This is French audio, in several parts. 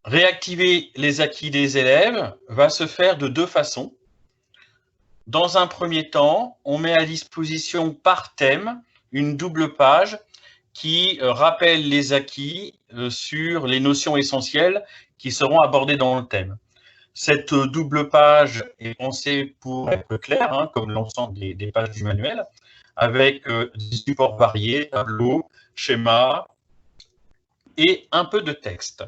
Réactiver les acquis des élèves va se faire de deux façons. Dans un premier temps, on met à disposition par thème une double page qui rappelle les acquis sur les notions essentielles qui seront abordées dans le thème. Cette double page est pensée pour être claire, hein, comme l'ensemble des pages du manuel, avec des supports variés, tableaux, schémas et un peu de texte.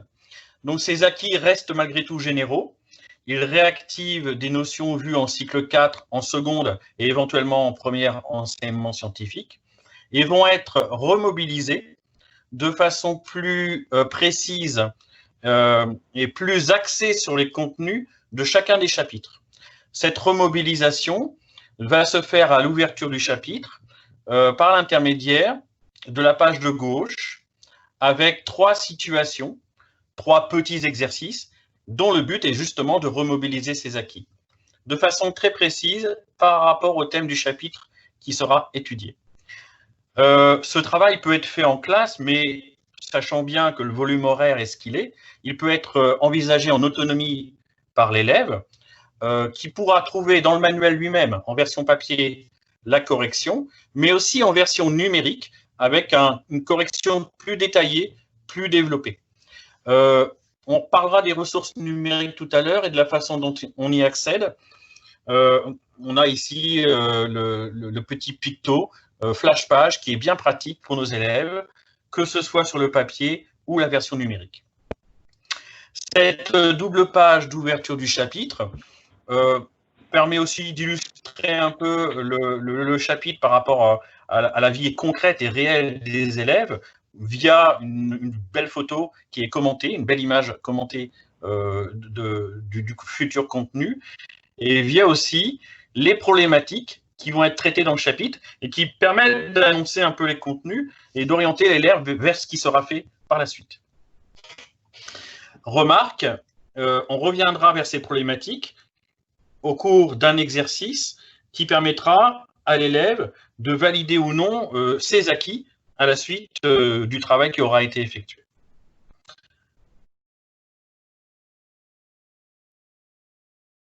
Donc ces acquis restent malgré tout généraux. Ils réactivent des notions vues en cycle 4, en seconde et éventuellement en première enseignement scientifique et vont être remobilisés de façon plus précise et plus axée sur les contenus de chacun des chapitres. Cette remobilisation va se faire à l'ouverture du chapitre par l'intermédiaire de la page de gauche avec 3 situations, 3 petits exercices dont le but est justement de remobiliser ces acquis de façon très précise par rapport au thème du chapitre qui sera étudié. Ce travail peut être fait en classe, mais sachant bien que le volume horaire est ce qu'il est, il peut être envisagé en autonomie par l'élève, qui pourra trouver dans le manuel lui-même, en version papier, la correction, mais aussi en version numérique, avec une correction plus détaillée, plus développée. On parlera des ressources numériques tout à l'heure et de la façon dont on y accède. On a ici le petit picto flash page qui est bien pratique pour nos élèves, que ce soit sur le papier ou la version numérique. Cette double page d'ouverture du chapitre permet aussi d'illustrer un peu le chapitre par rapport à la vie concrète et réelle des élèves via une belle photo qui est commentée, une belle image commentée du futur contenu, et via aussi les problématiques qui vont être traitées dans le chapitre et qui permettent d'annoncer un peu les contenus et d'orienter l'élève vers ce qui sera fait par la suite. Remarque, on reviendra vers ces problématiques au cours d'un exercice qui permettra à l'élève de valider ou non ses acquis à la suite du travail qui aura été effectué.